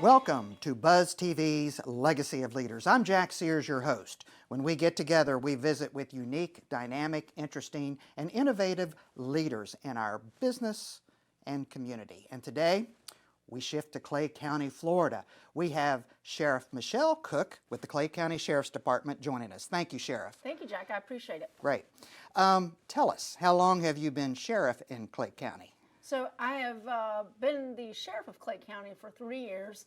Welcome to Buzz TV's Legacy of Leaders. I'm Jack Sears, your host. When we get together, we visit with unique, dynamic, interesting, and innovative leaders in our business and community. And today, we shift to Clay County, Florida. We have Sheriff Michelle Cook with the Clay County Sheriff's Department joining us. Thank you, Sheriff. Thank you, Jack. I appreciate it. Great. Tell us, how long have you been Sheriff in Clay County? So I have been the Sheriff of Clay County for 3 years.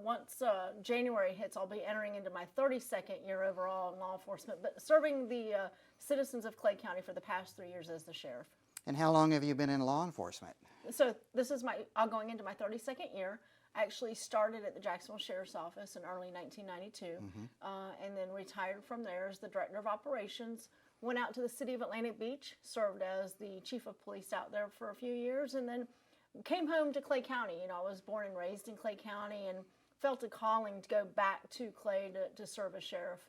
Once January hits, I'll be entering into my 32nd year overall in law enforcement, but serving the citizens of Clay County for the past 3 years as the Sheriff. And how long have you been in law enforcement? So this is I'm going into my 32nd year. I actually started at the Jacksonville Sheriff's Office in early 1992, and then retired from there as the Director of Operations. Went out to the city of Atlantic Beach, served as the Chief of Police out there for a few years, and then came home to Clay County. You know, I was born and raised in Clay County and felt a calling to go back to Clay to serve as Sheriff.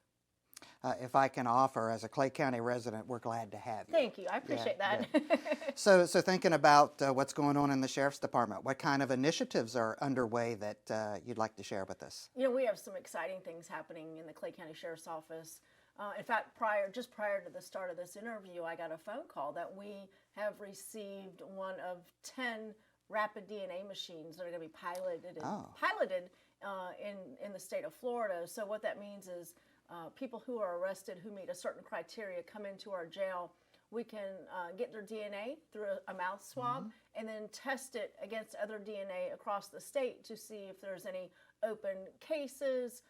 If I can offer, as a Clay County resident, we're glad to have you. Thank you. I appreciate that. Yeah. So thinking about what's going on in the Sheriff's Department, what kind of initiatives are underway that you'd like to share with us? You know, we have some exciting things happening in the Clay County Sheriff's Office. In fact, just prior to the start of this interview, I got a phone call that we have received one of 10 rapid DNA machines that are going to be piloted in the state of Florida. So what that means is people who are arrested who meet a certain criteria come into our jail. We can get their DNA through a mouth swab and then test it against other DNA across the state to see if there's any open cases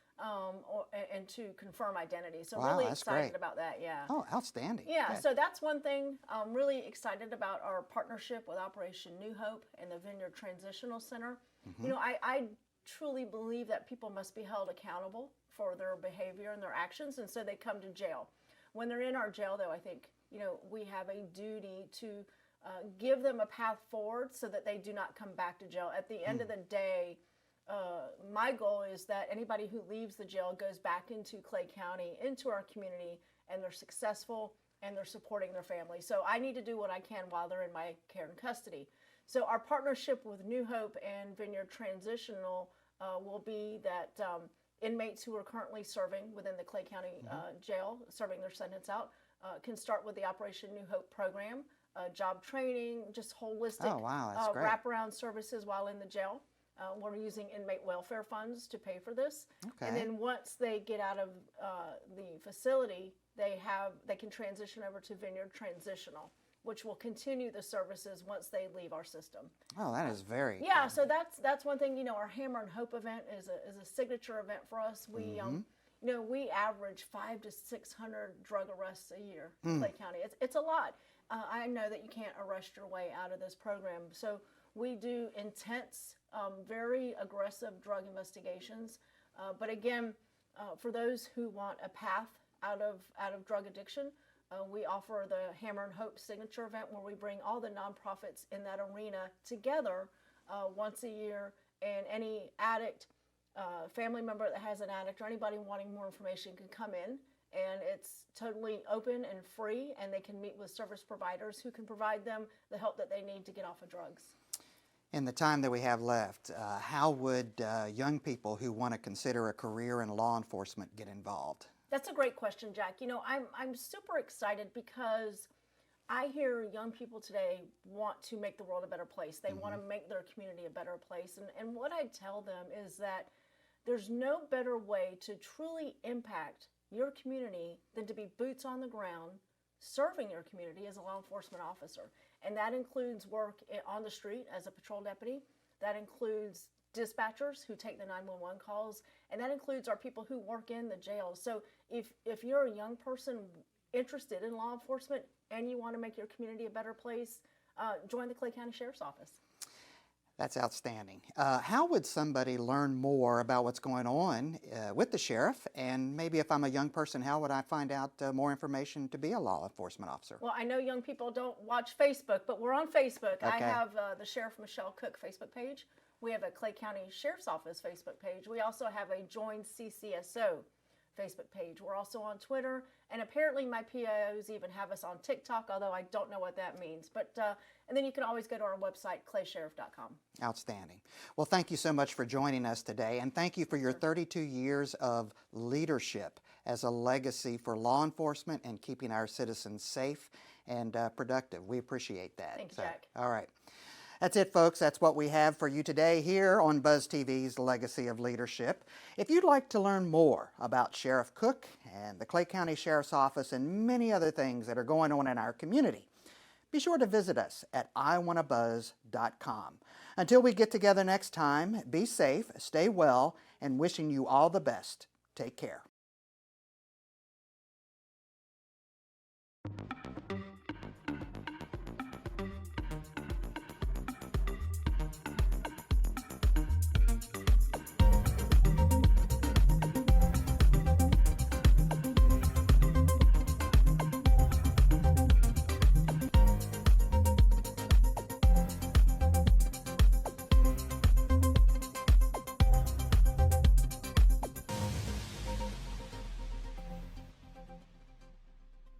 and to confirm identity. So wow, really that's excited great. about that, yeah. Oh, outstanding. Yeah, Good. so that's one thing. I'm really excited about our partnership with Operation New Hope and the Vineyard Transitional Center. You know, I truly believe that people must be held accountable for their behavior and their actions, and so they come to jail. When they're in our jail, though, I think, you know, we have a duty to give them a path forward so that they do not come back to jail. At the end of the day, my goal is that anybody who leaves the jail goes back into Clay County, into our community, and they're successful and they're supporting their family. So I need to do what I can while they're in my care and custody. So our partnership with New Hope and Vineyard Transitional will be that inmates who are currently serving within the Clay County jail, serving their sentence out, can start with the Operation New Hope program, job training, just holistic wraparound services while in the jail. We're using inmate welfare funds to pay for this. Okay. And then once they get out of the facility, they can transition over to Vineyard Transitional, which will continue the services once they leave our system. Oh, that is very cool. So that's one thing. You know, our Hammer and Hope event is a signature event for us. We you know, we average 500 to 600 drug arrests a year in Clay County. It's a lot. I know that you can't arrest your way out of this program. So we do intense, very aggressive drug investigations. But again, for those who want a path out of drug addiction, we offer the Hammer and Hope signature event where we bring all the nonprofits in that arena together once a year, and any addict, family member that has an addict, or anybody wanting more information can come in, and it's totally open and free, and they can meet with service providers who can provide them the help that they need to get off of drugs. In the time that we have left, how would young people who want to consider a career in law enforcement get involved? That's a great question, Jack. You know, I'm super excited because I hear young people today want to make the world a better place. They want to make their community a better place. And what I tell them is that there's no better way to truly impact your community than to be boots on the ground, serving your community as a law enforcement officer. And that includes work on the street as a patrol deputy. That includes dispatchers who take the 911 calls, and that includes our people who work in the jails. So if you're a young person interested in law enforcement and you want to make your community a better place, join the Clay County Sheriff's Office. That's outstanding. How would somebody learn more about what's going on with the sheriff? And maybe if I'm a young person, how would I find out more information to be a law enforcement officer? Well, I know young people don't watch Facebook, but we're on Facebook. Okay. I have the Sheriff Michelle Cook Facebook page. We have a Clay County Sheriff's Office Facebook page. We also have a Join CCSO Facebook page. We're also on Twitter, and apparently my PIOs even have us on TikTok, although I don't know what that means. But and then you can always go to our website, claysheriff.com. Outstanding. Well, thank you so much for joining us today, and thank you for your 32 years of leadership as a legacy for law enforcement and keeping our citizens safe and productive. We appreciate that. Thanks, Jack. All right. That's it, folks. That's what we have for you today here on Buzz TV's Legacy of Leadership. If you'd like to learn more about Sheriff Cook and the Clay County Sheriff's Office and many other things that are going on in our community, be sure to visit us at iwannabuzz.com. Until we get together next time, be safe, stay well, and wishing you all the best. Take care.